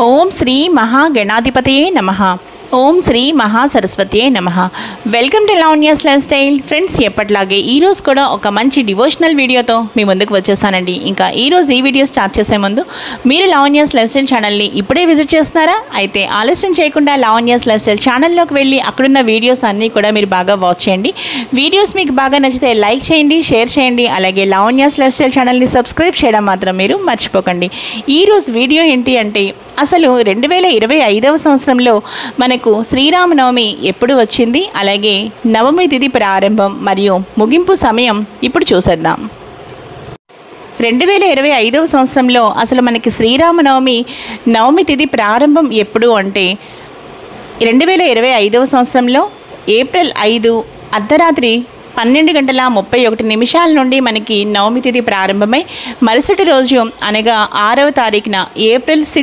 ఓం శ్రీ మహాగణాధిపతయే నమః. ఓం శ్రీ మహాసరస్వతియే నమః. Welcome to Lavanya's life style. Friends, ఎప్పటిలాగే ఈరోజు కూడా ఒక మంచి డివోషనల్ వీడియోతో మీ ముందుకు వచ్చేసానండి. ఇంకా ఈరోజు ఈ వీడియో స్టార్ట్ చేసే ముందు మీరు లావణ్యాస్ లైఫ్ స్టైల్ ఛానల్ని ఇప్పుడే విజిట్ చేస్తున్నారా? అయితే ఆలస్యం చేయకుండా లావణ్యాస్ లైఫ్ స్టైల్ ఛానల్లోకి వెళ్ళి అక్కడున్న వీడియోస్ అన్నీ కూడా మీరు బాగా వాచ్ చేయండి. వీడియోస్ మీకు బాగా నచ్చితే లైక్ చేయండి, షేర్ చేయండి. అలాగే లావణ్యాస్ లైఫ్ స్టైల్ ఛానల్ని సబ్స్క్రైబ్ చేయడం మాత్రం మీరు మర్చిపోకండి. ఈరోజు వీడియో ఏంటి అంటే, అసలు 2025వ సంవత్సరంలో మనకు శ్రీరామనవమి ఎప్పుడు వచ్చింది, అలాగే నవమి తిథి ప్రారంభం మరియు ముగింపు సమయం ఇప్పుడు చూసేద్దాం. 2025వ సంవత్సరంలో అసలు మనకి శ్రీరామనవమి నవమి తిథి ప్రారంభం ఎప్పుడు అంటే 2025వ సంవత్సరంలో ఏప్రిల్ 5 అర్ధరాత్రి 12:31 నుండి మనకి నవమి తిథి ప్రారంభమై మరుసటి రోజు అనగా 6వ తారీఖున ఏప్రిల్ 6